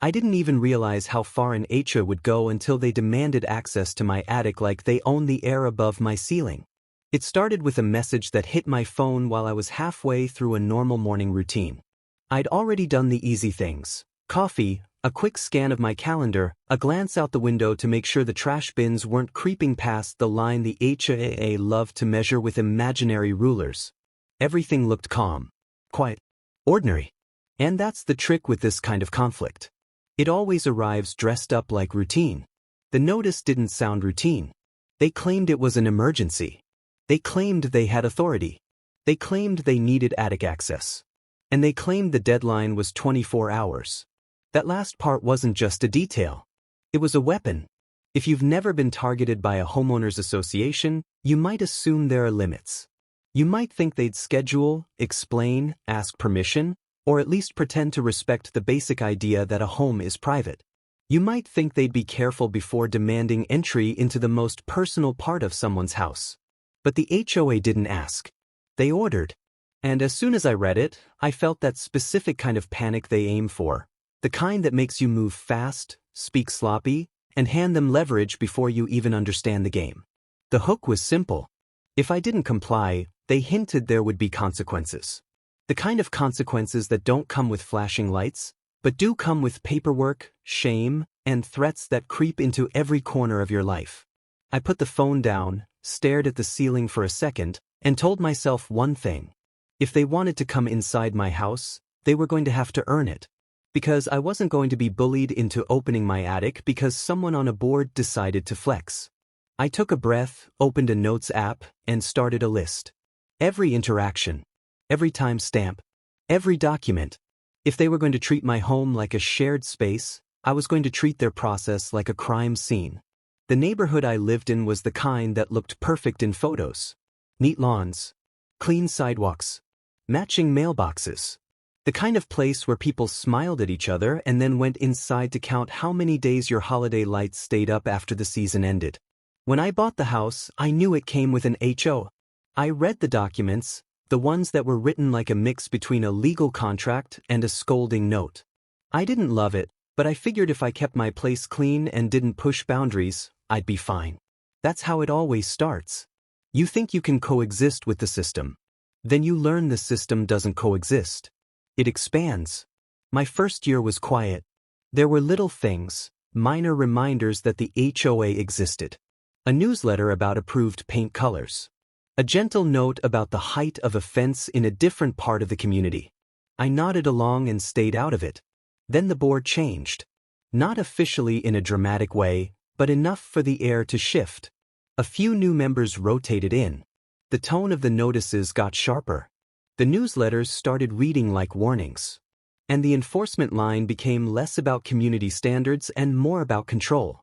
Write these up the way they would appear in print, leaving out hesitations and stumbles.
I didn't even realize how far an HOA would go until they demanded access to my attic like they owned the air above my ceiling. It started with a message that hit my phone while I was halfway through a normal morning routine. I'd already done the easy things: coffee, a quick scan of my calendar, a glance out the window to make sure the trash bins weren't creeping past the line the HOA loved to measure with imaginary rulers. Everything looked calm, quiet, ordinary. And that's the trick with this kind of conflict. It always arrives dressed up like routine. The notice didn't sound routine. They claimed it was an emergency. They claimed they had authority. They claimed they needed attic access. And they claimed the deadline was 24 hours. That last part wasn't just a detail. It was a weapon. If you've never been targeted by a homeowners association, you might assume there are limits. You might think they'd schedule, explain, ask permission, or at least pretend to respect the basic idea that a home is private. You might think they'd be careful before demanding entry into the most personal part of someone's house. But the HOA didn't ask. They ordered. And as soon as I read it, I felt that specific kind of panic they aim for. The kind that makes you move fast, speak sloppy, and hand them leverage before you even understand the game. The hook was simple. If I didn't comply, they hinted there would be consequences. The kind of consequences that don't come with flashing lights, but do come with paperwork, shame, and threats that creep into every corner of your life. I put the phone down, stared at the ceiling for a second, and told myself one thing. If they wanted to come inside my house, they were going to have to earn it. Because I wasn't going to be bullied into opening my attic because someone on a board decided to flex. I took a breath, opened a notes app, and started a list. Every interaction. Every timestamp, every document. If they were going to treat my home like a shared space, I was going to treat their process like a crime scene. The neighborhood I lived in was the kind that looked perfect in photos. Neat lawns, clean sidewalks, matching mailboxes. The kind of place where people smiled at each other and then went inside to count how many days your holiday lights stayed up after the season ended. When I bought the house, I knew it came with an HOA. I read the documents, the ones that were written like a mix between a legal contract and a scolding note. I didn't love it, but I figured if I kept my place clean and didn't push boundaries, I'd be fine. That's how it always starts. You think you can coexist with the system. Then you learn the system doesn't coexist. It expands. My first year was quiet. There were little things, minor reminders that the HOA existed. A newsletter about approved paint colors. A gentle note about the height of a fence in a different part of the community. I nodded along and stayed out of it. Then the board changed. Not officially in a dramatic way, but enough for the air to shift. A few new members rotated in. The tone of the notices got sharper. The newsletters started reading like warnings. And the enforcement line became less about community standards and more about control.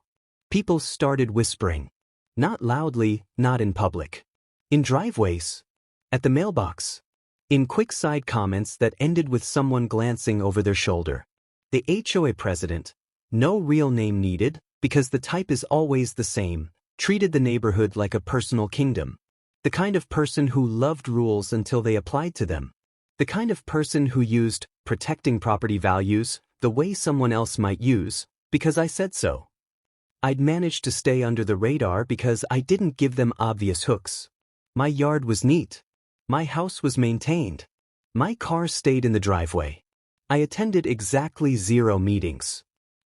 People started whispering. Not loudly, not in public. In driveways. At the mailbox. In quick side comments that ended with someone glancing over their shoulder. The HOA president, no real name needed, because the type is always the same, treated the neighborhood like a personal kingdom. The kind of person who loved rules until they applied to them. The kind of person who used protecting property values the way someone else might use, because I said so. I'd managed to stay under the radar because I didn't give them obvious hooks. My yard was neat. My house was maintained. My car stayed in the driveway. I attended exactly 0 meetings.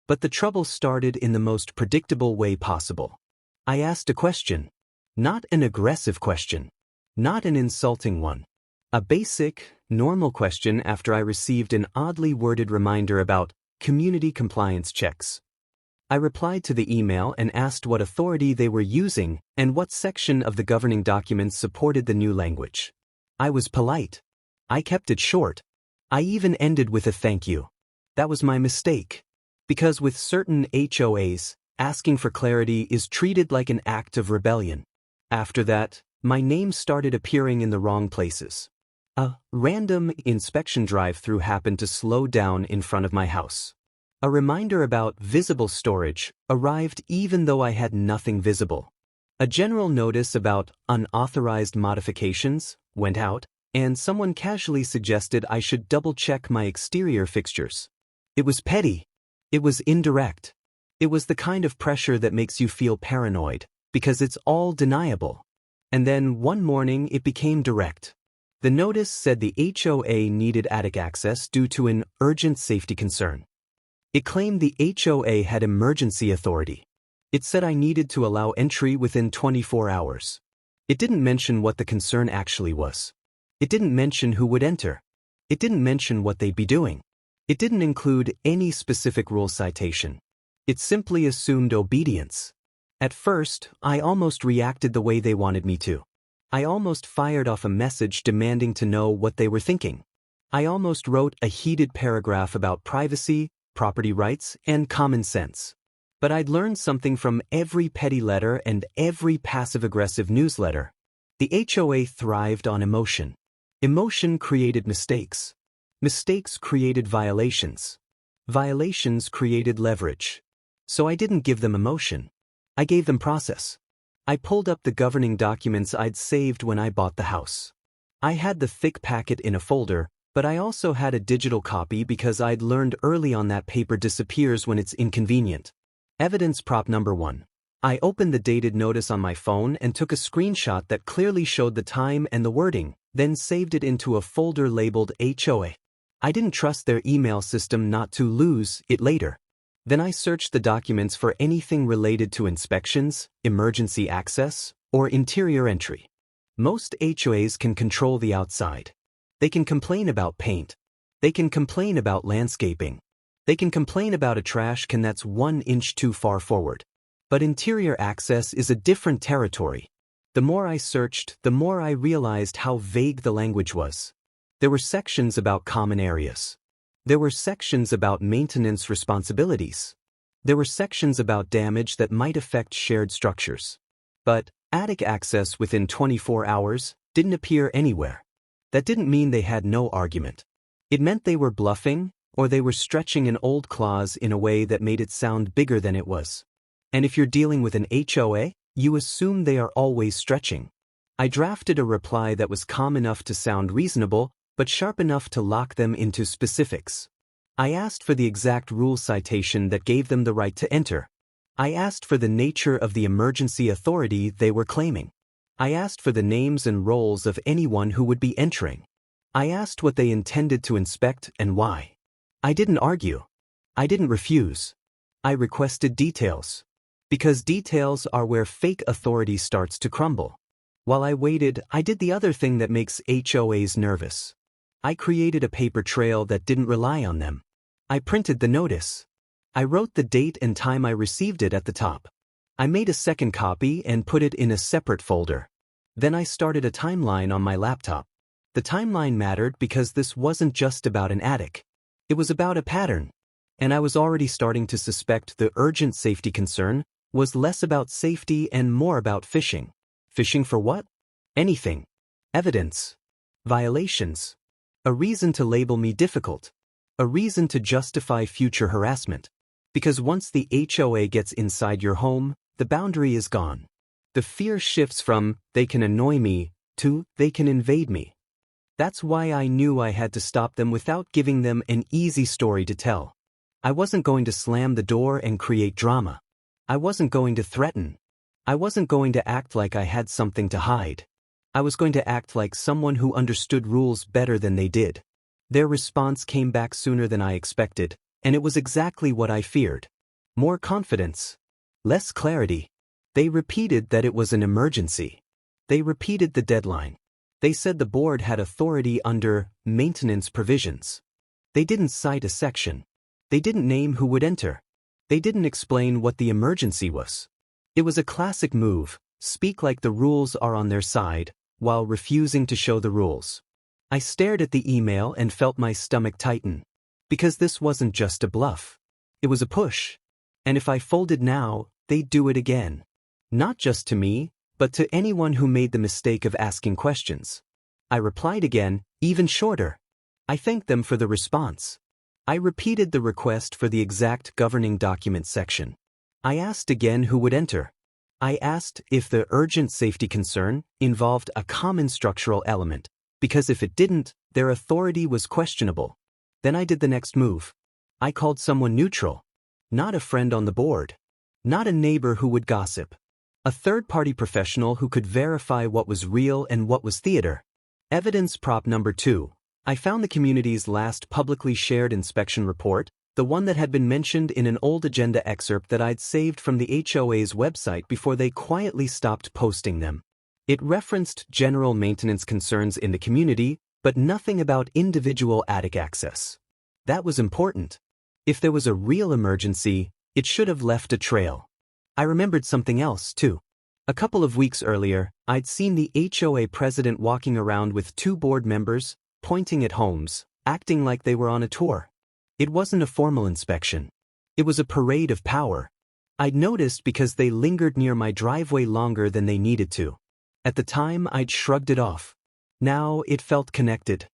But the trouble started in the most predictable way possible. I asked a question. Not an aggressive question. Not an insulting one. A basic, normal question after I received an oddly worded reminder about community compliance checks. I replied to the email and asked what authority they were using and what section of the governing documents supported the new language. I was polite. I kept it short. I even ended with a thank you. That was my mistake. Because with certain HOAs, asking for clarity is treated like an act of rebellion. After that, my name started appearing in the wrong places. A random inspection drive-through happened to slow down in front of my house. A reminder about visible storage arrived even though I had nothing visible. A general notice about unauthorized modifications went out, and someone casually suggested I should double-check my exterior fixtures. It was petty. It was indirect. It was the kind of pressure that makes you feel paranoid, because it's all deniable. And then one morning it became direct. The notice said the HOA needed attic access due to an urgent safety concern. It claimed the HOA had emergency authority. It said I needed to allow entry within 24 hours. It didn't mention what the concern actually was. It didn't mention who would enter. It didn't mention what they'd be doing. It didn't include any specific rule citation. It simply assumed obedience. At first, I almost reacted the way they wanted me to. I almost fired off a message demanding to know what they were thinking. I almost wrote a heated paragraph about privacy, property rights, and common sense. But I'd learned something from every petty letter and every passive-aggressive newsletter. The HOA thrived on emotion. Emotion created mistakes. Mistakes created violations. Violations created leverage. So I didn't give them emotion. I gave them process. I pulled up the governing documents I'd saved when I bought the house. I had the thick packet in a folder, but I also had a digital copy because I'd learned early on that paper disappears when it's inconvenient. Evidence prop number 1. I opened the dated notice on my phone and took a screenshot that clearly showed the time and the wording, then saved it into a folder labeled HOA. I didn't trust their email system not to lose it later. Then I searched the documents for anything related to inspections, emergency access, or interior entry. Most HOAs can control the outside. They can complain about paint. They can complain about landscaping. They can complain about a trash can that's 1 inch too far forward. But interior access is a different territory. The more I searched, the more I realized how vague the language was. There were sections about common areas. There were sections about maintenance responsibilities. There were sections about damage that might affect shared structures. But attic access within 24 hours didn't appear anywhere. That didn't mean they had no argument. It meant they were bluffing, or they were stretching an old clause in a way that made it sound bigger than it was. And if you're dealing with an HOA, you assume they are always stretching. I drafted a reply that was calm enough to sound reasonable, but sharp enough to lock them into specifics. I asked for the exact rule citation that gave them the right to enter. I asked for the nature of the emergency authority they were claiming. I asked for the names and roles of anyone who would be entering. I asked what they intended to inspect and why. I didn't argue. I didn't refuse. I requested details. Because details are where fake authority starts to crumble. While I waited, I did the other thing that makes HOAs nervous. I created a paper trail that didn't rely on them. I printed the notice. I wrote the date and time I received it at the top. I made a second copy and put it in a separate folder. Then I started a timeline on my laptop. The timeline mattered because this wasn't just about an attic. It was about a pattern. And I was already starting to suspect the urgent safety concern was less about safety and more about phishing. Phishing for what? Anything. Evidence. Violations. A reason to label me difficult. A reason to justify future harassment. Because once the HOA gets inside your home, the boundary is gone. The fear shifts from, they can annoy me, to, they can invade me. That's why I knew I had to stop them without giving them an easy story to tell. I wasn't going to slam the door and create drama. I wasn't going to threaten. I wasn't going to act like I had something to hide. I was going to act like someone who understood rules better than they did. Their response came back sooner than I expected, and it was exactly what I feared. More confidence. Less clarity. They repeated that it was an emergency. They repeated the deadline. They said the board had authority under maintenance provisions. They didn't cite a section. They didn't name who would enter. They didn't explain what the emergency was. It was a classic move, speak like the rules are on their side, while refusing to show the rules. I stared at the email and felt my stomach tighten. Because this wasn't just a bluff. It was a push. And if I folded now, they'd do it again. Not just to me, but to anyone who made the mistake of asking questions. I replied again, even shorter. I thanked them for the response. I repeated the request for the exact governing document section. I asked again who would enter. I asked if the urgent safety concern involved a common structural element, because if it didn't, their authority was questionable. Then I did the next move. I called someone neutral. Not a friend on the board. Not a neighbor who would gossip. A third-party professional who could verify what was real and what was theater. Evidence prop number 2. I found the community's last publicly shared inspection report, the one that had been mentioned in an old agenda excerpt that I'd saved from the HOA's website before they quietly stopped posting them. It referenced general maintenance concerns in the community, but nothing about individual attic access. That was important. If there was a real emergency, it should have left a trail. I remembered something else, too. A couple of weeks earlier, I'd seen the HOA president walking around with 2 board members, pointing at homes, acting like they were on a tour. It wasn't a formal inspection. It was a parade of power. I'd noticed because they lingered near my driveway longer than they needed to. At the time, I'd shrugged it off. Now, it felt connected.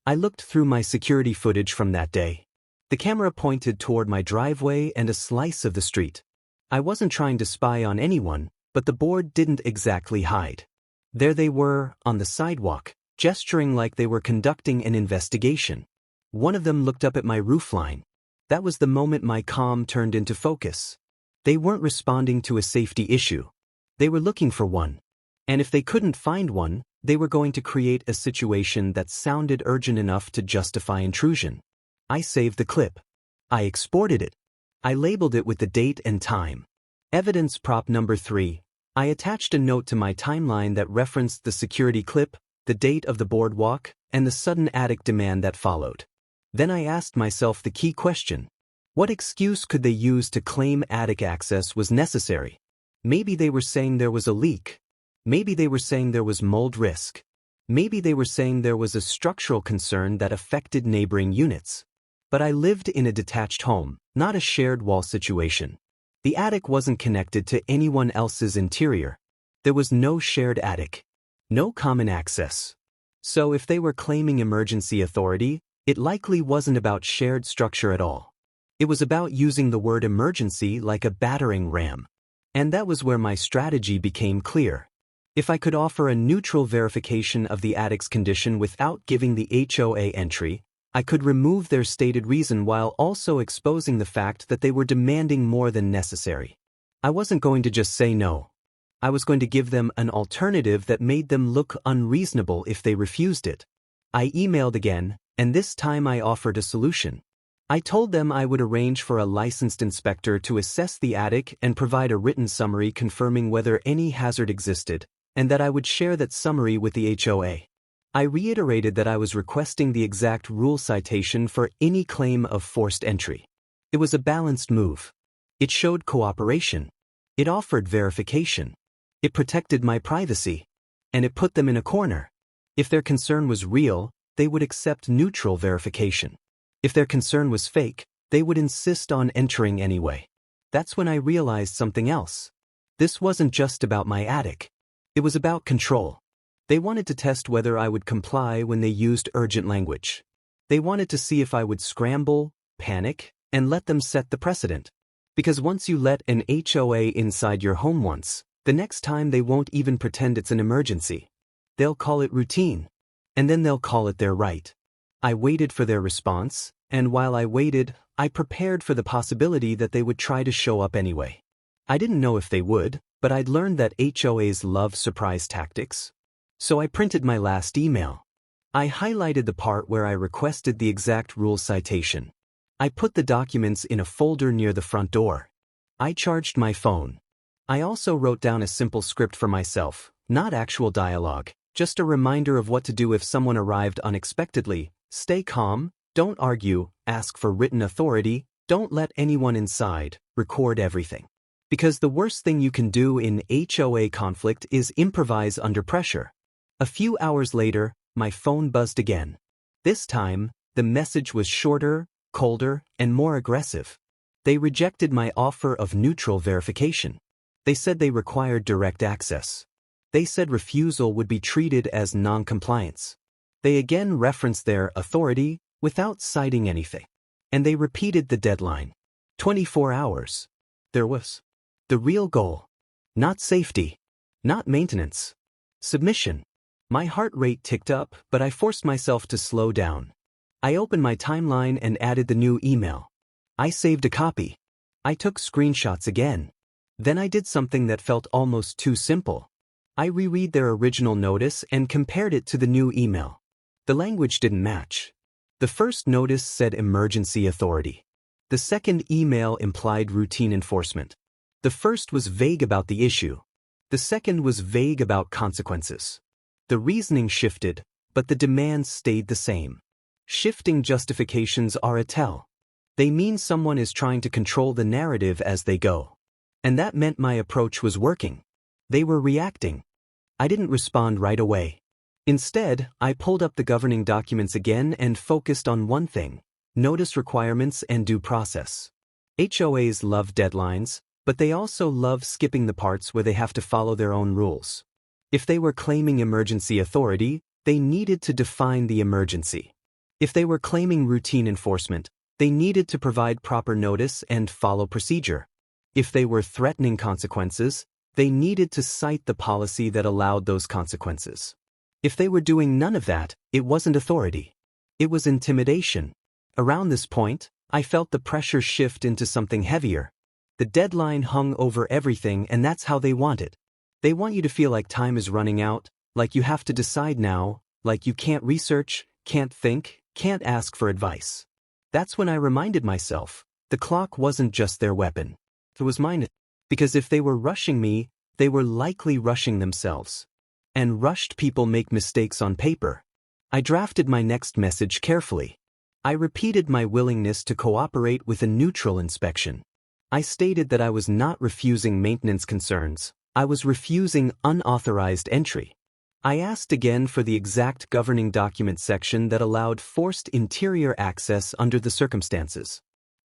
I looked through my security footage from that day. The camera pointed toward my driveway and a slice of the street. I wasn't trying to spy on anyone, but the board didn't exactly hide. There they were, on the sidewalk, gesturing like they were conducting an investigation. One of them looked up at my roofline. That was the moment my calm turned into focus. They weren't responding to a safety issue. They were looking for one. And if they couldn't find one, they were going to create a situation that sounded urgent enough to justify intrusion. I saved the clip. I exported it. I labeled it with the date and time. Evidence prop number 3. I attached a note to my timeline that referenced the security clip, the date of the boardwalk, and the sudden attic demand that followed. Then I asked myself the key question. What excuse could they use to claim attic access was necessary? Maybe they were saying there was a leak. Maybe they were saying there was mold risk. Maybe they were saying there was a structural concern that affected neighboring units. But I lived in a detached home, not a shared wall situation. The attic wasn't connected to anyone else's interior. There was no shared attic. No common access. So if they were claiming emergency authority, it likely wasn't about shared structure at all. It was about using the word emergency like a battering ram. And that was where my strategy became clear. If I could offer a neutral verification of the attic's condition without giving the HOA entry, I could remove their stated reason while also exposing the fact that they were demanding more than necessary. I wasn't going to just say no. I was going to give them an alternative that made them look unreasonable if they refused it. I emailed again, and this time I offered a solution. I told them I would arrange for a licensed inspector to assess the attic and provide a written summary confirming whether any hazard existed, and that I would share that summary with the HOA. I reiterated that I was requesting the exact rule citation for any claim of forced entry. It was a balanced move. It showed cooperation. It offered verification. It protected my privacy. And it put them in a corner. If their concern was real, they would accept neutral verification. If their concern was fake, they would insist on entering anyway. That's when I realized something else. This wasn't just about my attic. It was about control. They wanted to test whether I would comply when they used urgent language. They wanted to see if I would scramble, panic, and let them set the precedent. Because once you let an HOA inside your home once, the next time they won't even pretend it's an emergency. They'll call it routine. And then they'll call it their right. I waited for their response, and while I waited, I prepared for the possibility that they would try to show up anyway. I didn't know if they would, but I'd learned that HOAs love surprise tactics. So I printed my last email. I highlighted the part where I requested the exact rule citation. I put the documents in a folder near the front door. I charged my phone. I also wrote down a simple script for myself, not actual dialogue, just a reminder of what to do if someone arrived unexpectedly. Stay calm, don't argue, ask for written authority, don't let anyone inside, record everything. Because the worst thing you can do in HOA conflict is improvise under pressure. A few hours later, my phone buzzed again. This time, the message was shorter, colder, and more aggressive. They rejected my offer of neutral verification. They said they required direct access. They said refusal would be treated as non-compliance. They again referenced their authority without citing anything. And they repeated the deadline. 24 hours. There was the real goal. Not safety. Not maintenance. Submission. My heart rate ticked up, but I forced myself to slow down. I opened my timeline and added the new email. I saved a copy. I took screenshots again. Then I did something that felt almost too simple. I reread their original notice and compared it to the new email. The language didn't match. The first notice said emergency authority. The second email implied routine enforcement. The first was vague about the issue. The second was vague about consequences. The reasoning shifted, but the demands stayed the same. Shifting justifications are a tell. They mean someone is trying to control the narrative as they go. And that meant my approach was working. They were reacting. I didn't respond right away. Instead, I pulled up the governing documents again and focused on one thing: notice requirements and due process. HOAs love deadlines, but they also love skipping the parts where they have to follow their own rules. If they were claiming emergency authority, they needed to define the emergency. If they were claiming routine enforcement, they needed to provide proper notice and follow procedure. If they were threatening consequences, they needed to cite the policy that allowed those consequences. If they were doing none of that, it wasn't authority. It was intimidation. Around this point, I felt the pressure shift into something heavier. The deadline hung over everything, and that's how they want it. They want you to feel like time is running out, like you have to decide now, like you can't research, can't think, can't ask for advice. That's when I reminded myself, the clock wasn't just their weapon. It was mine. Because if they were rushing me, they were likely rushing themselves. And rushed people make mistakes on paper. I drafted my next message carefully. I repeated my willingness to cooperate with a neutral inspection. I stated that I was not refusing maintenance concerns, I was refusing unauthorized entry. I asked again for the exact governing document section that allowed forced interior access under the circumstances.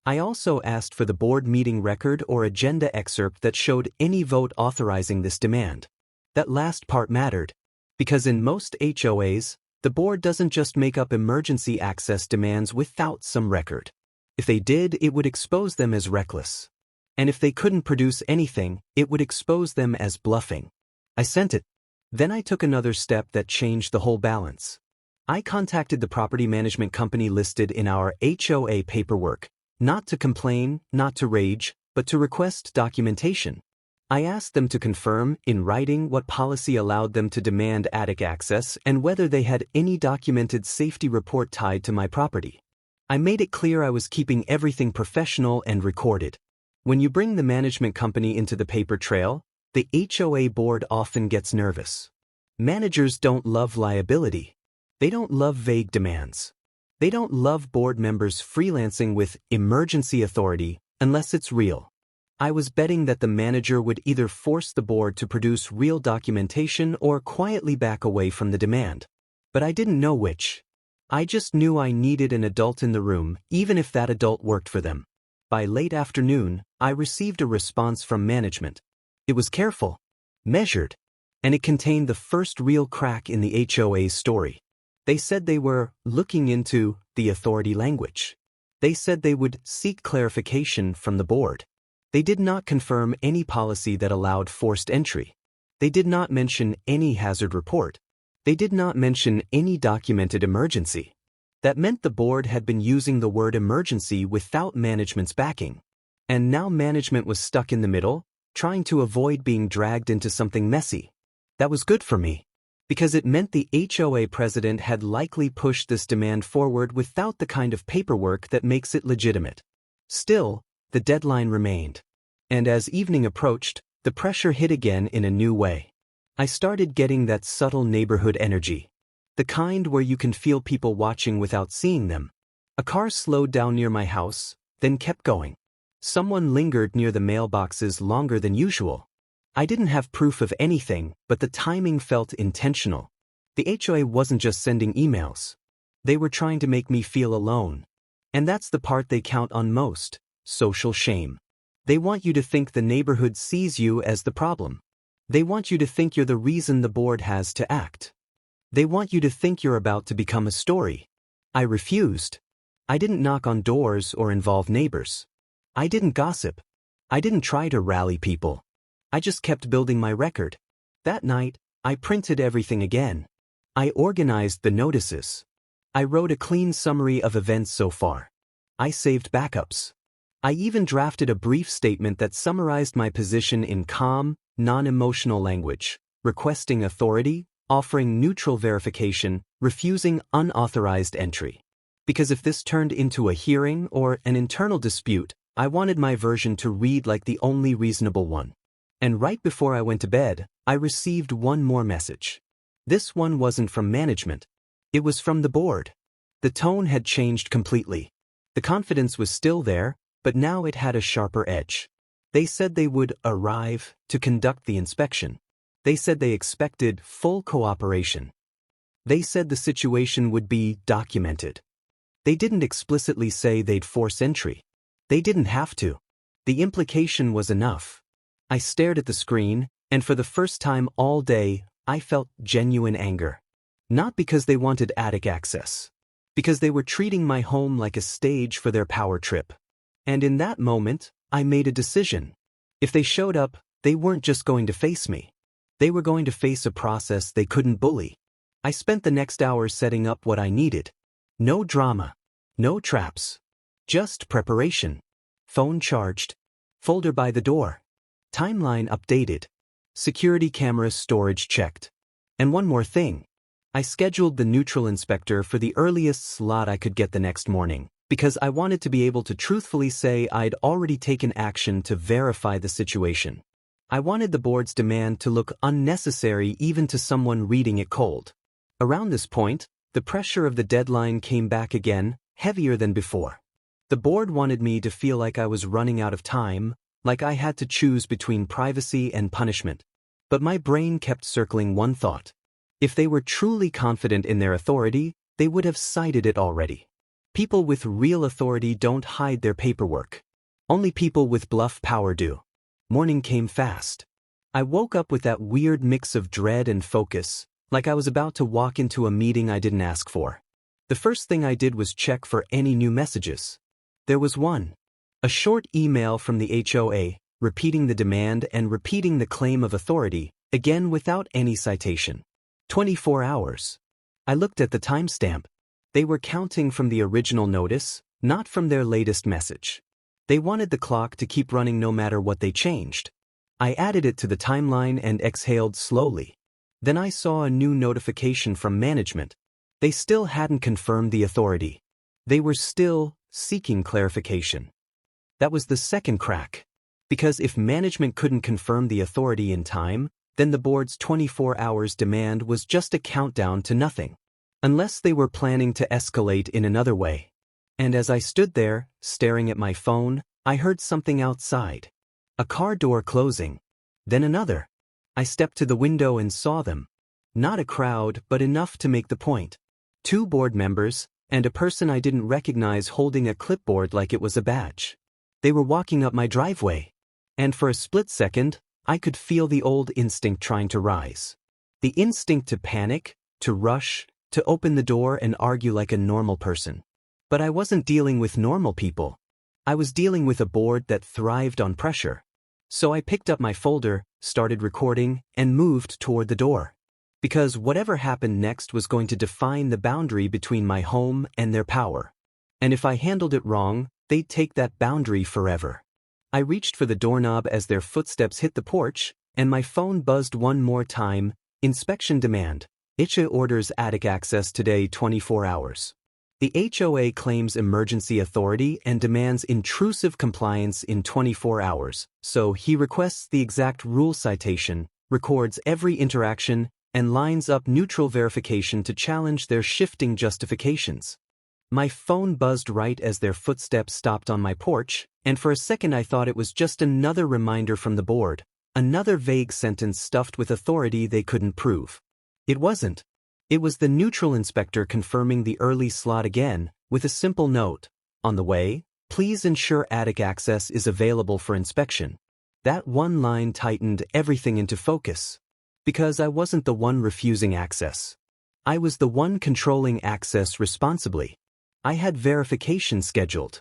I also asked for the board meeting record or agenda excerpt that showed any vote authorizing this demand. That last part mattered, because in most HOAs, the board doesn't just make up emergency access demands without some record. If they did, it would expose them as reckless. And if they couldn't produce anything, it would expose them as bluffing. I sent it. Then I took another step that changed the whole balance. I contacted the property management company listed in our HOA paperwork, not to complain, not to rage, but to request documentation. I asked them to confirm, in writing, what policy allowed them to demand attic access and whether they had any documented safety report tied to my property. I made it clear I was keeping everything professional and recorded. When you bring the management company into the paper trail, the HOA board often gets nervous. Managers don't love liability. They don't love vague demands. They don't love board members freelancing with emergency authority unless it's real. I was betting that the manager would either force the board to produce real documentation or quietly back away from the demand. But I didn't know which. I just knew I needed an adult in the room, even if that adult worked for them. By late afternoon, I received a response from management. It was careful, measured, and it contained the first real crack in the HOA's story. They said they were looking into the authority language. They said they would seek clarification from the board. They did not confirm any policy that allowed forced entry. They did not mention any hazard report. They did not mention any documented emergency. That meant the board had been using the word emergency without management's backing. And now management was stuck in the middle, trying to avoid being dragged into something messy. That was good for me, because it meant the HOA president had likely pushed this demand forward without the kind of paperwork that makes it legitimate. Still, the deadline remained. And as evening approached, the pressure hit again in a new way. I started getting that subtle neighborhood energy. The kind where you can feel people watching without seeing them. A car slowed down near my house, then kept going. Someone lingered near the mailboxes longer than usual. I didn't have proof of anything, but the timing felt intentional. The HOA wasn't just sending emails. They were trying to make me feel alone. And that's the part they count on most: social shame. They want you to think the neighborhood sees you as the problem. They want you to think you're the reason the board has to act. They want you to think you're about to become a story. I refused. I didn't knock on doors or involve neighbors. I didn't gossip. I didn't try to rally people. I just kept building my record. That night, I printed everything again. I organized the notices. I wrote a clean summary of events so far. I saved backups. I even drafted a brief statement that summarized my position in calm, non-emotional language, requesting authority, offering neutral verification, refusing unauthorized entry. Because if this turned into a hearing or an internal dispute, I wanted my version to read like the only reasonable one. And right before I went to bed, I received one more message. This one wasn't from management. It was from the board. The tone had changed completely. The confidence was still there, but now it had a sharper edge. They said they would arrive to conduct the inspection. They said they expected full cooperation. They said the situation would be documented. They didn't explicitly say they'd force entry. They didn't have to. The implication was enough. I stared at the screen, and for the first time all day, I felt genuine anger. Not because they wanted attic access. Because they were treating my home like a stage for their power trip. And in that moment, I made a decision. If they showed up, they weren't just going to face me. They were going to face a process they couldn't bully. I spent the next hour setting up what I needed. No drama. No traps. Just preparation. Phone charged. Folder by the door. Timeline updated. Security camera storage checked. And one more thing. I scheduled the neutral inspector for the earliest slot I could get the next morning, because I wanted to be able to truthfully say I'd already taken action to verify the situation. I wanted the board's demand to look unnecessary even to someone reading it cold. Around this point, the pressure of the deadline came back again, heavier than before. The board wanted me to feel like I was running out of time, like I had to choose between privacy and punishment. But my brain kept circling one thought. If they were truly confident in their authority, they would have cited it already. People with real authority don't hide their paperwork. Only people with bluff power do. Morning came fast. I woke up with that weird mix of dread and focus, like I was about to walk into a meeting I didn't ask for. The first thing I did was check for any new messages. There was one. A short email from the HOA, repeating the demand and repeating the claim of authority, again without any citation. 24 hours. I looked at the timestamp. They were counting from the original notice, not from their latest message. They wanted the clock to keep running no matter what they changed. I added it to the timeline and exhaled slowly. Then I saw a new notification from management. They still hadn't confirmed the authority. They were still seeking clarification. That was the second crack. Because if management couldn't confirm the authority in time, then the board's 24 hours demand was just a countdown to nothing. Unless they were planning to escalate in another way. And as I stood there, staring at my phone, I heard something outside. A car door closing. Then another. I stepped to the window and saw them. Not a crowd, but enough to make the point. 2 board members, and a person I didn't recognize holding a clipboard like it was a badge. They were walking up my driveway. And for a split second, I could feel the old instinct trying to rise. The instinct to panic, to rush, to open the door and argue like a normal person. But I wasn't dealing with normal people. I was dealing with a board that thrived on pressure. So I picked up my folder, started recording, and moved toward the door. Because whatever happened next was going to define the boundary between my home and their power. And if I handled it wrong, they'd take that boundary forever. I reached for the doorknob as their footsteps hit the porch, and my phone buzzed one more time. Inspection demand. HOA orders attic access today 24 hours. The HOA claims emergency authority and demands intrusive compliance in 24 hours, so he requests the exact rule citation, records every interaction, and lines up neutral verification to challenge their shifting justifications. My phone buzzed right as their footsteps stopped on my porch, and for a second I thought it was just another reminder from the board, another vague sentence stuffed with authority they couldn't prove. It wasn't. It was the neutral inspector confirming the early slot again, with a simple note. On the way, please ensure attic access is available for inspection. That one line tightened everything into focus. Because I wasn't the one refusing access. I was the one controlling access responsibly. I had verification scheduled.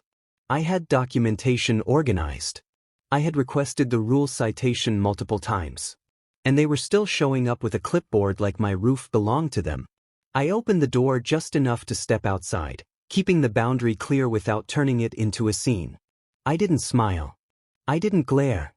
I had documentation organized. I had requested the rule citation multiple times. And they were still showing up with a clipboard like my roof belonged to them. I opened the door just enough to step outside, keeping the boundary clear without turning it into a scene. I didn't smile. I didn't glare.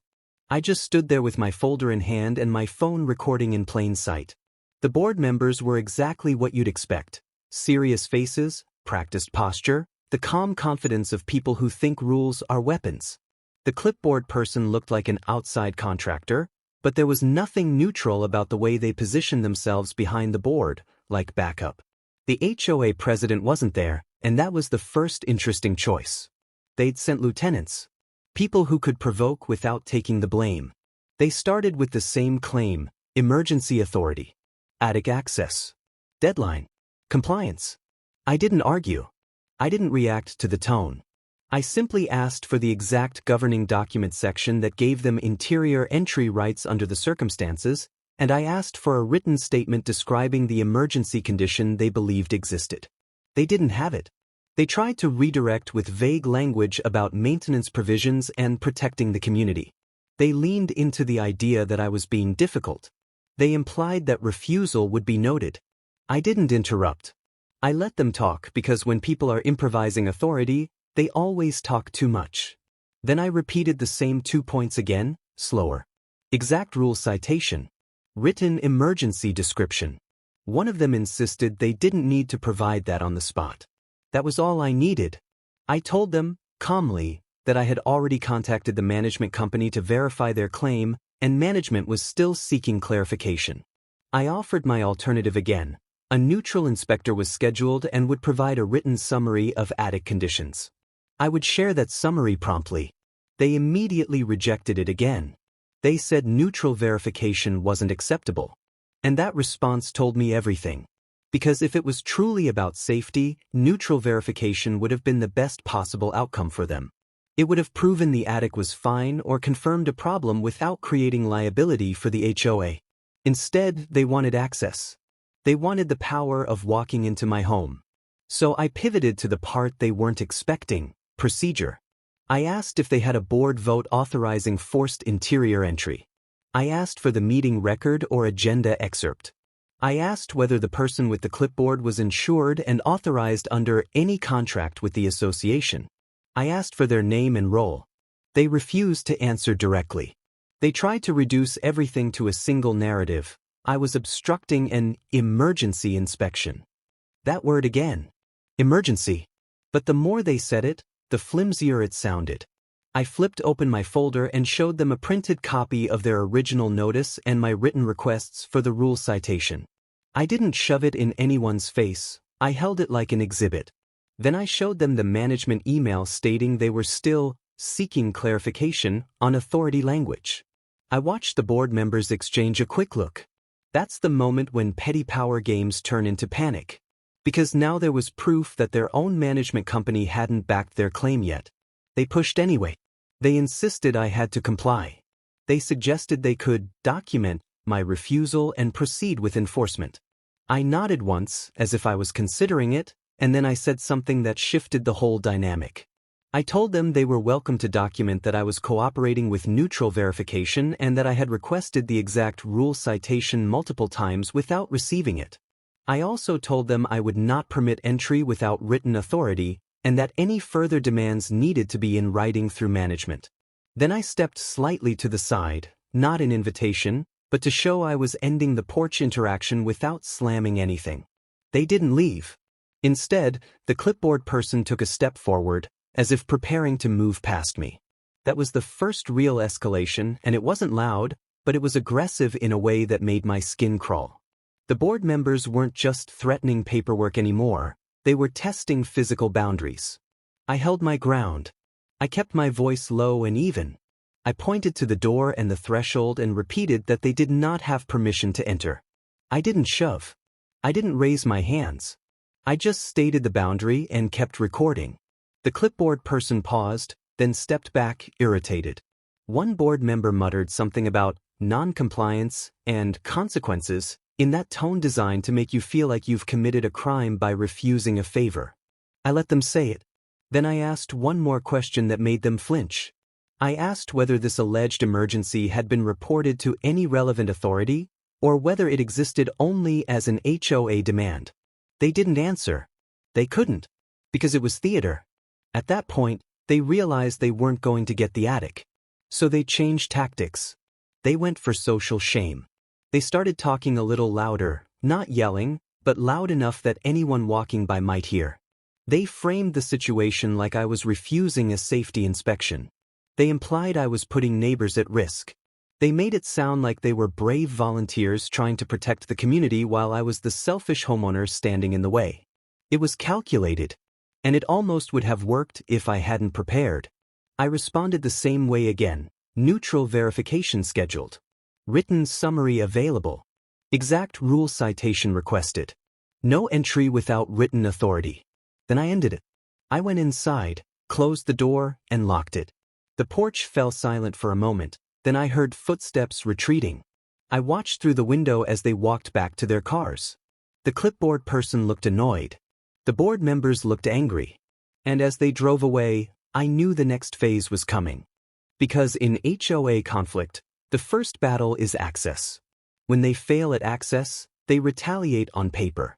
I just stood there with my folder in hand and my phone recording in plain sight. The board members were exactly what you'd expect. Serious faces, practiced posture, the calm confidence of people who think rules are weapons. The clipboard person looked like an outside contractor, but there was nothing neutral about the way they positioned themselves behind the board, like backup. The HOA president wasn't there, and that was the first interesting choice. They'd sent lieutenants, people who could provoke without taking the blame. They started with the same claim: emergency authority, attic access, deadline, compliance. I didn't argue. I didn't react to the tone. I simply asked for the exact governing document section that gave them interior entry rights under the circumstances, and I asked for a written statement describing the emergency condition they believed existed. They didn't have it. They tried to redirect with vague language about maintenance provisions and protecting the community. They leaned into the idea that I was being difficult. They implied that refusal would be noted. I didn't interrupt. I let them talk because when people are improvising authority, they always talk too much. Then I repeated the same 2 points again, slower. Exact rule citation. Written emergency description. One of them insisted they didn't need to provide that on the spot. That was all I needed. I told them, calmly, that I had already contacted the management company to verify their claim, and management was still seeking clarification. I offered my alternative again. A neutral inspector was scheduled and would provide a written summary of attic conditions. I would share that summary promptly. They immediately rejected it again. They said neutral verification wasn't acceptable. And that response told me everything. Because if it was truly about safety, neutral verification would have been the best possible outcome for them. It would have proven the attic was fine or confirmed a problem without creating liability for the HOA. Instead, they wanted access. They wanted the power of walking into my home. So I pivoted to the part they weren't expecting: procedure. I asked if they had a board vote authorizing forced interior entry. I asked for the meeting record or agenda excerpt. I asked whether the person with the clipboard was insured and authorized under any contract with the association. I asked for their name and role. They refused to answer directly. They tried to reduce everything to a single narrative. I was obstructing an emergency inspection. That word again. Emergency. But the more they said it, the flimsier it sounded. I flipped open my folder and showed them a printed copy of their original notice and my written requests for the rule citation. I didn't shove it in anyone's face. I held it like an exhibit. Then I showed them the management email stating they were still seeking clarification on authority language. I watched the board members exchange a quick look. That's the moment when petty power games turn into panic. Because now there was proof that their own management company hadn't backed their claim yet. They pushed anyway. They insisted I had to comply. They suggested they could document my refusal and proceed with enforcement. I nodded once, as if I was considering it, and then I said something that shifted the whole dynamic. I told them they were welcome to document that I was cooperating with neutral verification and that I had requested the exact rule citation multiple times without receiving it. I also told them I would not permit entry without written authority and that any further demands needed to be in writing through management. Then I stepped slightly to the side, not an invitation, but to show I was ending the porch interaction without slamming anything. They didn't leave. Instead, the clipboard person took a step forward, as if preparing to move past me. That was the first real escalation, and it wasn't loud, but it was aggressive in a way that made my skin crawl. The board members weren't just threatening paperwork anymore, they were testing physical boundaries. I held my ground. I kept my voice low and even. I pointed to the door and the threshold and repeated that they did not have permission to enter. I didn't shove. I didn't raise my hands. I just stated the boundary and kept recording. The clipboard person paused, then stepped back, irritated. One board member muttered something about non-compliance and consequences in that tone designed to make you feel like you've committed a crime by refusing a favor. I let them say it. Then I asked one more question that made them flinch. I asked whether this alleged emergency had been reported to any relevant authority, or whether it existed only as an HOA demand. They didn't answer. They couldn't, because it was theater. At that point, They realized they weren't going to get the attic. So they changed tactics. They went for social shame. They started talking a little louder, not yelling, but loud enough that anyone walking by might hear. They framed the situation like I was refusing a safety inspection. They implied I was putting neighbors at risk. They made it sound like they were brave volunteers trying to protect the community while I was the selfish homeowner standing in the way. It was calculated. And it almost would have worked if I hadn't prepared. I responded the same way again. Neutral verification scheduled. Written summary available. Exact rule citation requested. No entry without written authority. Then I ended it. I went inside, closed the door, and locked it. The porch fell silent for a moment, then I heard footsteps retreating. I watched through the window as they walked back to their cars. The clipboard person looked annoyed. The board members looked angry. And as they drove away, I knew the next phase was coming. Because in HOA conflict, the first battle is access. When they fail at access, they retaliate on paper.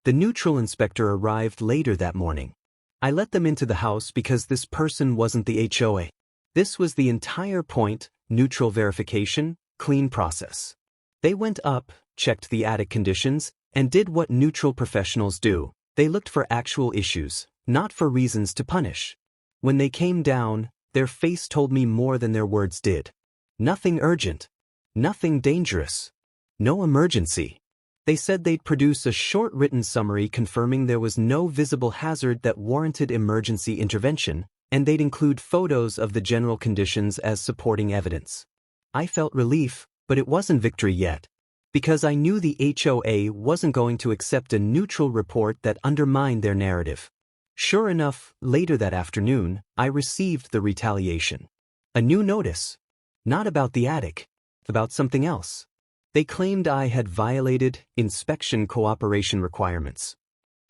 The neutral inspector arrived later that morning. I let them into the house because this person wasn't the HOA. This was the entire point: neutral verification, clean process. They went up, checked the attic conditions, and did what neutral professionals do. They looked for actual issues, not for reasons to punish. When they came down, their face told me more than their words did. Nothing urgent. Nothing dangerous. No emergency. They said they'd produce a short written summary confirming there was no visible hazard that warranted emergency intervention, and they'd include photos of the general conditions as supporting evidence. I felt relief, but it wasn't victory yet. Because I knew the HOA wasn't going to accept a neutral report that undermined their narrative. Sure enough, later that afternoon, I received the retaliation. A new notice. Not about the attic. About something else. They claimed I had violated inspection cooperation requirements.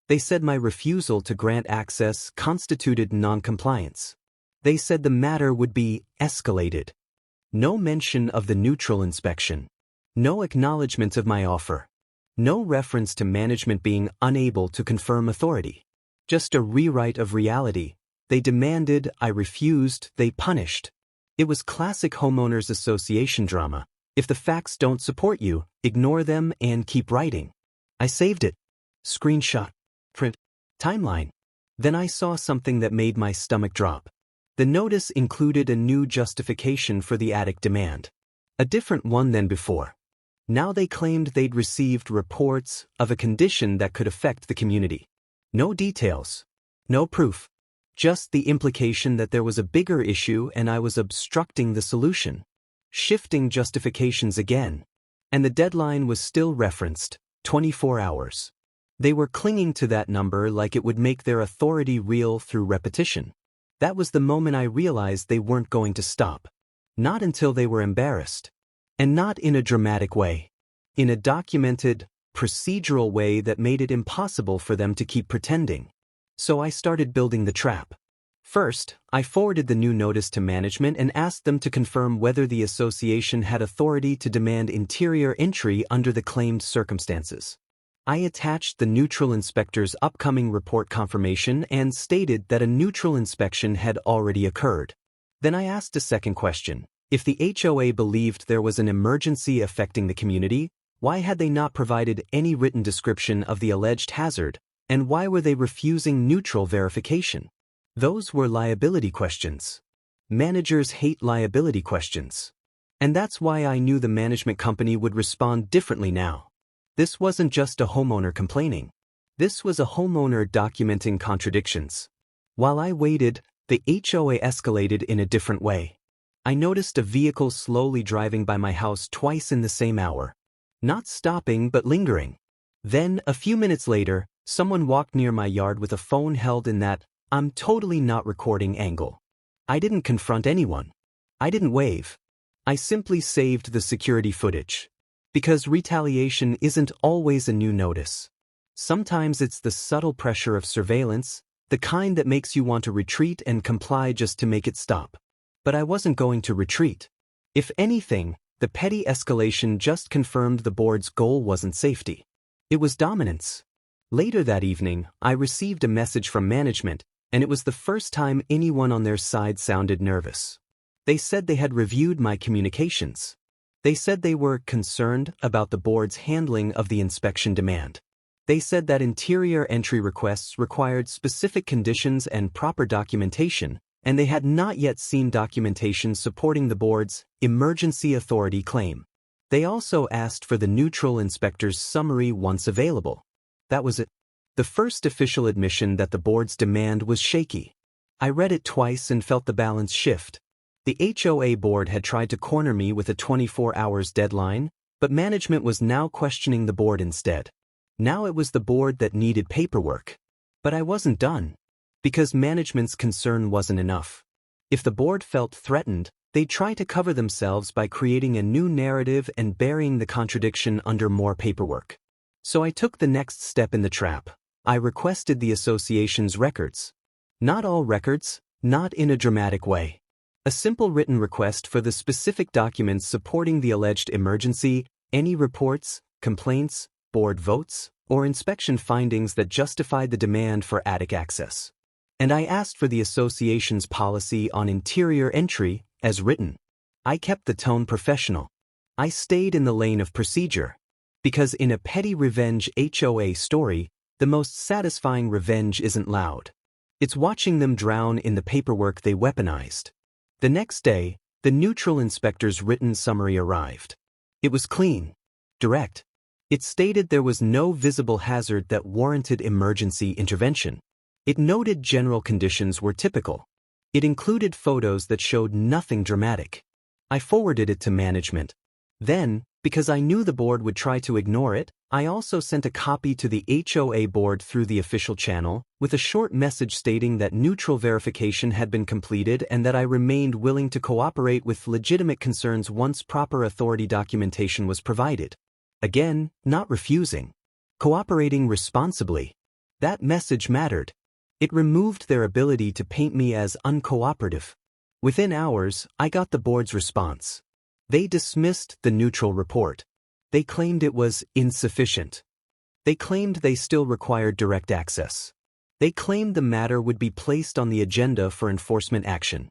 They said my refusal to grant access constituted noncompliance. They said the matter would be escalated. No mention of the neutral inspection. No acknowledgement of my offer. No reference to management being unable to confirm authority. Just a rewrite of reality. They demanded, I refused, they punished. It was classic homeowners association drama. If the facts don't support you, ignore them and keep writing. I saved it. Screenshot. Print. Timeline. Then I saw something that made my stomach drop. The notice included a new justification for the attic demand. A different one than before. Now they claimed they'd received reports of a condition that could affect the community. No details. No proof. Just the implication that there was a bigger issue and I was obstructing the solution. Shifting justifications again. And the deadline was still referenced, 24 hours. They were clinging to that number like it would make their authority real through repetition. That was the moment I realized they weren't going to stop. Not until they were embarrassed. And not in a dramatic way. In a documented, procedural way that made it impossible for them to keep pretending. So I started building the trap. First, I forwarded the new notice to management and asked them to confirm whether the association had authority to demand interior entry under the claimed circumstances. I attached the neutral inspector's upcoming report confirmation and stated that a neutral inspection had already occurred. Then I asked a second question. If the HOA believed there was an emergency affecting the community, why had they not provided any written description of the alleged hazard, and why were they refusing neutral verification? Those were liability questions. Managers hate liability questions. And that's why I knew the management company would respond differently now. This wasn't just a homeowner complaining. This was a homeowner documenting contradictions. While I waited, the HOA escalated in a different way. I noticed a vehicle slowly driving by my house twice in the same hour. Not stopping but lingering. Then, a few minutes later, someone walked near my yard with a phone held in that I'm totally not recording angle. I didn't confront anyone. I didn't wave. I simply saved the security footage. Because retaliation isn't always a new notice. Sometimes it's the subtle pressure of surveillance, the kind that makes you want to retreat and comply just to make it stop. But I wasn't going to retreat. If anything, the petty escalation just confirmed the board's goal wasn't safety. It was dominance. Later that evening, I received a message from management and it was the first time anyone on their side sounded nervous. They said they had reviewed my communications. They said they were concerned about the board's handling of the inspection demand. They said that interior entry requests required specific conditions and proper documentation, and they had not yet seen documentation supporting the board's emergency authority claim. They also asked for the neutral inspector's summary once available. That was it. The first official admission that the board's demand was shaky. I read it twice and felt the balance shift. The HOA board had tried to corner me with a 24 hours deadline, but management was now questioning the board instead. Now it was the board that needed paperwork. But I wasn't done. Because management's concern wasn't enough. If the board felt threatened, they'd try to cover themselves by creating a new narrative and burying the contradiction under more paperwork. So I took the next step in the trap. I requested the association's records. Not all records, not in a dramatic way. A simple written request for the specific documents supporting the alleged emergency, any reports, complaints, board votes, or inspection findings that justified the demand for attic access. And I asked for the association's policy on interior entry, as written. I kept the tone professional. I stayed in the lane of procedure. Because in a petty revenge HOA story, the most satisfying revenge isn't loud. It's watching them drown in the paperwork they weaponized. The next day, the neutral inspector's written summary arrived. It was clean, direct. It stated there was no visible hazard that warranted emergency intervention. It noted general conditions were typical. It included photos that showed nothing dramatic. I forwarded it to management. Then, because I knew the board would try to ignore it, I also sent a copy to the HOA board through the official channel, with a short message stating that neutral verification had been completed and that I remained willing to cooperate with legitimate concerns once proper authority documentation was provided. Again, not refusing. Cooperating responsibly. That message mattered. It removed their ability to paint me as uncooperative. Within hours, I got the board's response. They dismissed the neutral report. They claimed it was insufficient. They claimed they still required direct access. They claimed the matter would be placed on the agenda for enforcement action.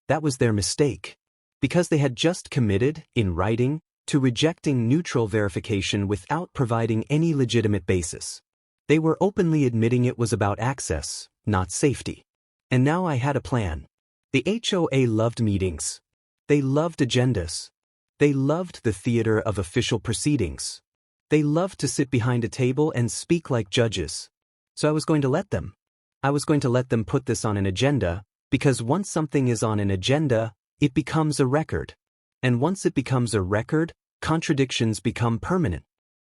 That was their mistake. Because they had just committed, in writing, to rejecting neutral verification without providing any legitimate basis. They were openly admitting it was about access, not safety. And now I had a plan. The HOA loved meetings. They loved agendas. They loved the theater of official proceedings. They loved to sit behind a table and speak like judges. So I was going to let them. I was going to let them put this on an agenda, because once something is on an agenda, it becomes a record. And once it becomes a record, contradictions become permanent.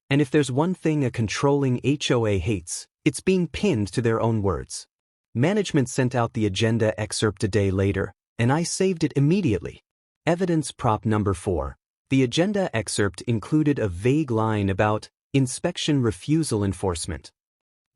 And if there's one thing a controlling HOA hates, it's being pinned to their own words. Management sent out the agenda excerpt a day later, and I saved it immediately. Evidence prop number 4. The agenda excerpt included a vague line about inspection refusal enforcement.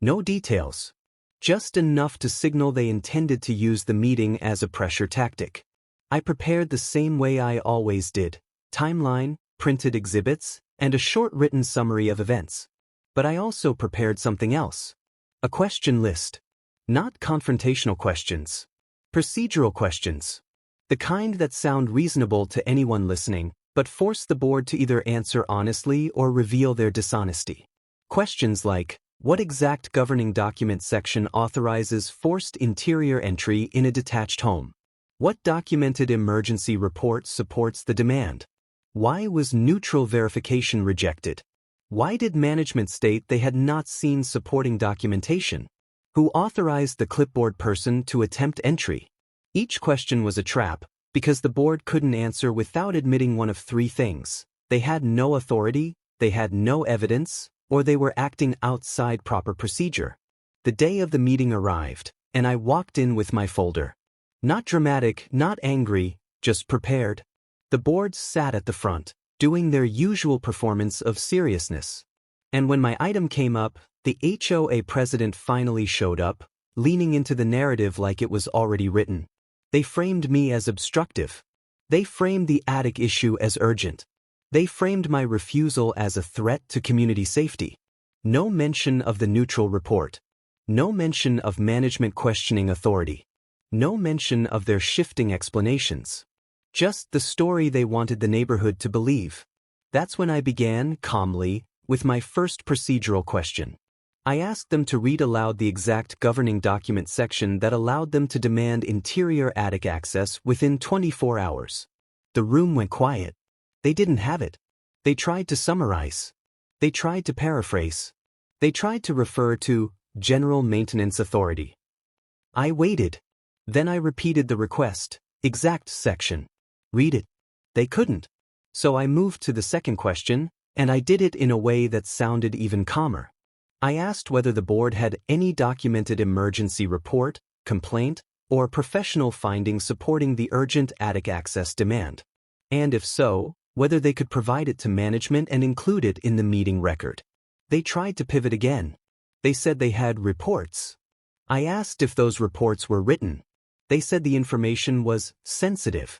No details. Just enough to signal they intended to use the meeting as a pressure tactic. I prepared the same way I always did. Timeline, printed exhibits, and a short written summary of events. But I also prepared something else. A question list. Not confrontational questions. Procedural questions. The kind that sound reasonable to anyone listening, but force the board to either answer honestly or reveal their dishonesty. Questions like, what exact governing document section authorizes forced interior entry in a detached home? What documented emergency report supports the demand? Why was neutral verification rejected? Why did management state they had not seen supporting documentation? Who authorized the clipboard person to attempt entry? Each question was a trap, because the board couldn't answer without admitting one of 3 things. They had no authority, they had no evidence, or they were acting outside proper procedure. The day of the meeting arrived, and I walked in with my folder. Not dramatic, not angry, just prepared. The board sat at the front, doing their usual performance of seriousness. And when my item came up, the HOA president finally showed up, leaning into the narrative like it was already written. They framed me as obstructive. They framed the attic issue as urgent. They framed my refusal as a threat to community safety. No mention of the neutral report. No mention of management questioning authority. No mention of their shifting explanations. Just the story they wanted the neighborhood to believe. That's when I began, calmly, with my first procedural question. I asked them to read aloud the exact governing document section that allowed them to demand interior attic access within 24 hours. The room went quiet. They didn't have it. They tried to summarize. They tried to paraphrase. They tried to refer to General Maintenance Authority. I waited. Then I repeated the request, exact section. Read it. They couldn't. So I moved to the second question, and I did it in a way that sounded even calmer. I asked whether the board had any documented emergency report, complaint, or professional findings supporting the urgent attic access demand. And if so, whether they could provide it to management and include it in the meeting record. They tried to pivot again. They said they had reports. I asked if those reports were written. They said the information was sensitive.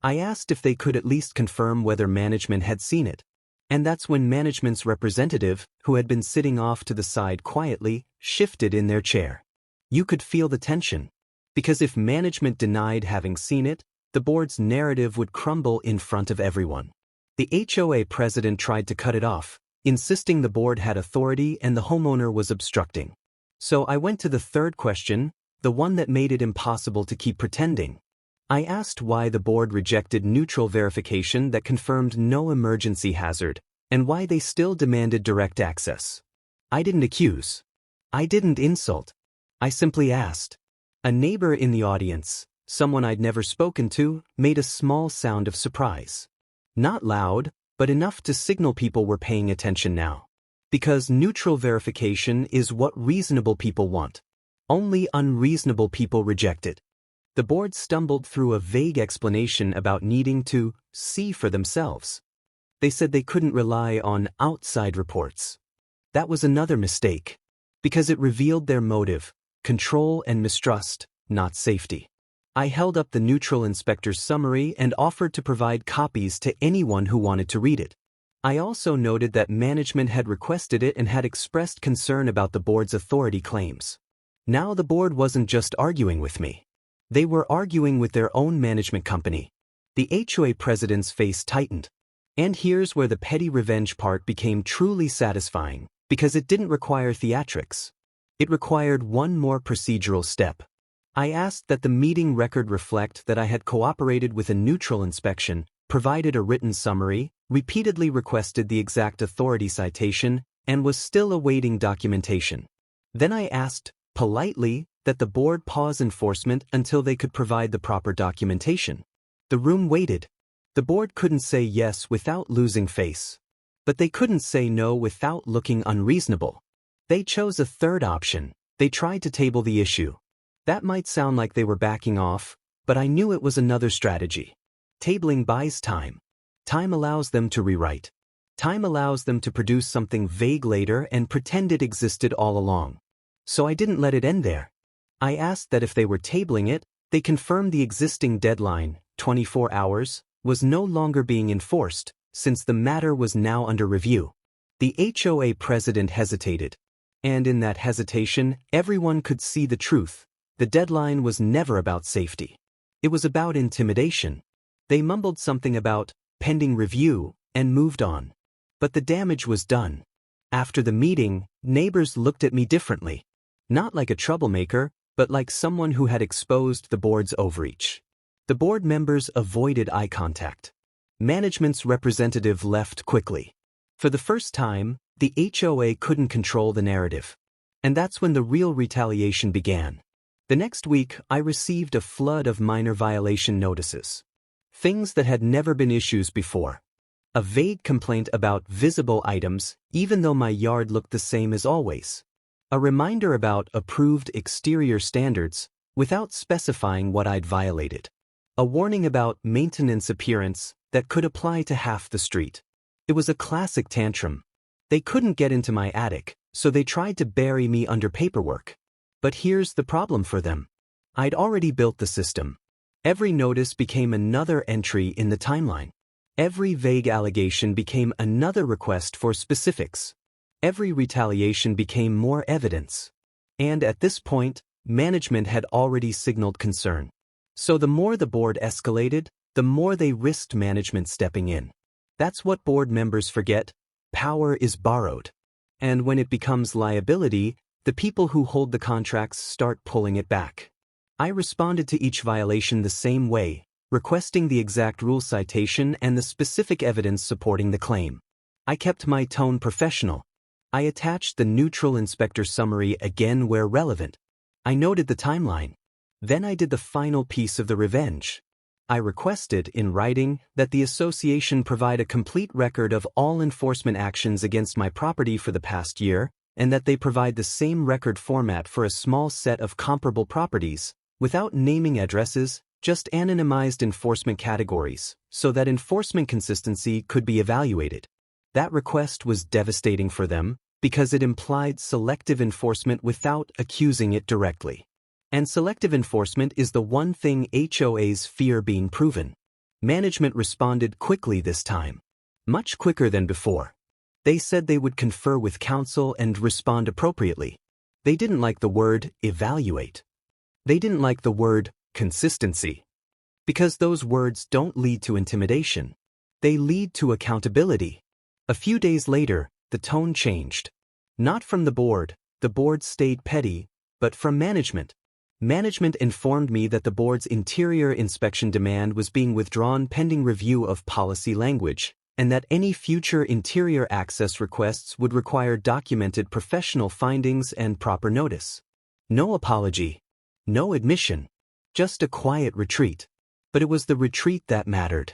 I asked if they could at least confirm whether management had seen it. And that's when management's representative, who had been sitting off to the side quietly, shifted in their chair. You could feel the tension. Because if management denied having seen it, the board's narrative would crumble in front of everyone. The HOA president tried to cut it off, insisting the board had authority and the homeowner was obstructing. So I went to the third question, the one that made it impossible to keep pretending. I asked why the board rejected neutral verification that confirmed no emergency hazard, and why they still demanded direct access. I didn't accuse. I didn't insult. I simply asked. A neighbor in the audience, someone I'd never spoken to, made a small sound of surprise. Not loud, but enough to signal people were paying attention now. Because neutral verification is what reasonable people want. Only unreasonable people reject it. The board stumbled through a vague explanation about needing to see for themselves. They said they couldn't rely on outside reports. That was another mistake, because it revealed their motive, control and mistrust, not safety. I held up the neutral inspector's summary and offered to provide copies to anyone who wanted to read it. I also noted that management had requested it and had expressed concern about the board's authority claims. Now the board wasn't just arguing with me. They were arguing with their own management company. The HOA president's face tightened. And here's where the petty revenge part became truly satisfying, because it didn't require theatrics. It required one more procedural step. I asked that the meeting record reflect that I had cooperated with a neutral inspection, provided a written summary, repeatedly requested the exact authority citation, and was still awaiting documentation. Then I asked, politely, that the board pause enforcement until they could provide the proper documentation. The room waited. The board couldn't say yes without losing face. But they couldn't say no without looking unreasonable. They chose a third option. They tried to table the issue. That might sound like they were backing off, but I knew it was another strategy. Tabling buys time. Time allows them to rewrite. Time allows them to produce something vague later and pretend it existed all along. So I didn't let it end there. I asked that if they were tabling it, they confirm the existing deadline, 24 hours, was no longer being enforced, since the matter was now under review. The HOA president hesitated. And in that hesitation, everyone could see the truth. The deadline was never about safety. It was about intimidation. They mumbled something about pending review and moved on. But the damage was done. After the meeting, neighbors looked at me differently. Not like a troublemaker, but like someone who had exposed the board's overreach. The board members avoided eye contact. Management's representative left quickly. For the first time, the HOA couldn't control the narrative. And that's when the real retaliation began. The next week, I received a flood of minor violation notices. Things that had never been issues before. A vague complaint about visible items, even though my yard looked the same as always. A reminder about approved exterior standards, without specifying what I'd violated. A warning about maintenance appearance that could apply to half the street. It was a classic tantrum. They couldn't get into my attic, so they tried to bury me under paperwork. But here's the problem for them. I'd already built the system. Every notice became another entry in the timeline. Every vague allegation became another request for specifics. Every retaliation became more evidence. And at this point, management had already signaled concern. So the more the board escalated, the more they risked management stepping in. That's what board members forget: power is borrowed. And when it becomes liability, the people who hold the contracts start pulling it back. I responded to each violation the same way, requesting the exact rule citation and the specific evidence supporting the claim. I kept my tone professional. I attached the neutral inspector summary again where relevant. I noted the timeline. Then I did the final piece of the revenge. I requested, in writing, that the association provide a complete record of all enforcement actions against my property for the past year, and that they provide the same record format for a small set of comparable properties, without naming addresses, just anonymized enforcement categories, so that enforcement consistency could be evaluated. That request was devastating for them, because it implied selective enforcement without accusing it directly. And selective enforcement is the one thing HOAs fear being proven. Management responded quickly this time. Much quicker than before. They said they would confer with counsel and respond appropriately. They didn't like the word evaluate. They didn't like the word consistency. Because those words don't lead to intimidation. They lead to accountability. A few days later, the tone changed. Not from the board stayed petty, but from management. Management informed me that the board's interior inspection demand was being withdrawn pending review of policy language, and that any future interior access requests would require documented professional findings and proper notice. No apology. No admission. Just a quiet retreat. But it was the retreat that mattered.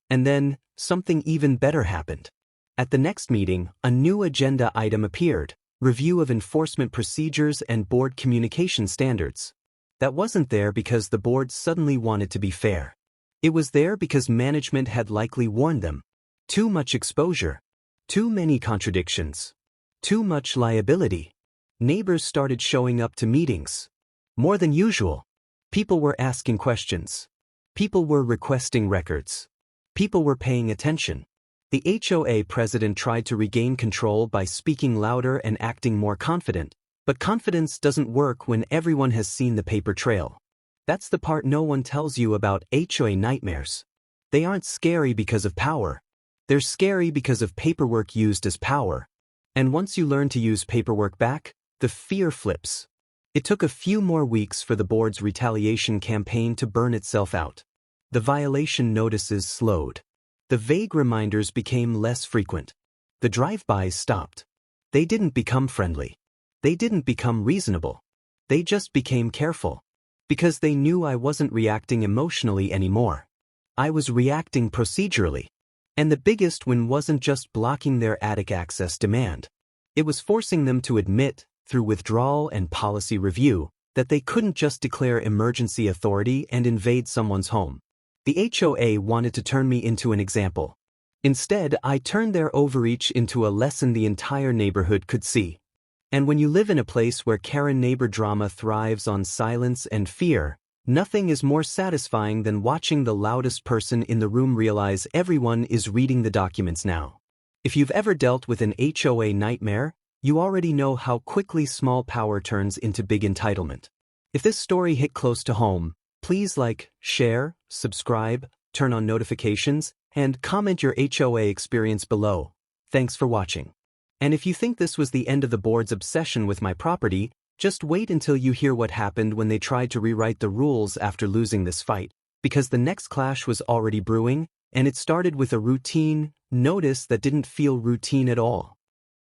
And then, something even better happened. At the next meeting, a new agenda item appeared: review of enforcement procedures and board communication standards. That wasn't there because the board suddenly wanted to be fair. It was there because management had likely warned them. Too much exposure. Too many contradictions. Too much liability. Neighbors started showing up to meetings. More than usual. People were asking questions. People were requesting records. People were paying attention. The HOA president tried to regain control by speaking louder and acting more confident, but confidence doesn't work when everyone has seen the paper trail. That's the part no one tells you about HOA nightmares. They aren't scary because of power. They're scary because of paperwork used as power. And once you learn to use paperwork back, the fear flips. It took a few more weeks for the board's retaliation campaign to burn itself out. The violation notices slowed. The vague reminders became less frequent. The drive-bys stopped. They didn't become friendly. They didn't become reasonable. They just became careful. Because they knew I wasn't reacting emotionally anymore. I was reacting procedurally. And the biggest win wasn't just blocking their attic access demand. It was forcing them to admit, through withdrawal and policy review, that they couldn't just declare emergency authority and invade someone's home. The HOA wanted to turn me into an example. Instead, I turned their overreach into a lesson the entire neighborhood could see. And when you live in a place where Karen neighbor drama thrives on silence and fear, nothing is more satisfying than watching the loudest person in the room realize everyone is reading the documents now. If you've ever dealt with an HOA nightmare, you already know how quickly small power turns into big entitlement. If this story hit close to home, please like, share, subscribe, turn on notifications, and comment your HOA experience below. Thanks for watching. And if you think this was the end of the board's obsession with my property, just wait until you hear what happened when they tried to rewrite the rules after losing this fight, because the next clash was already brewing, and it started with a routine notice that didn't feel routine at all.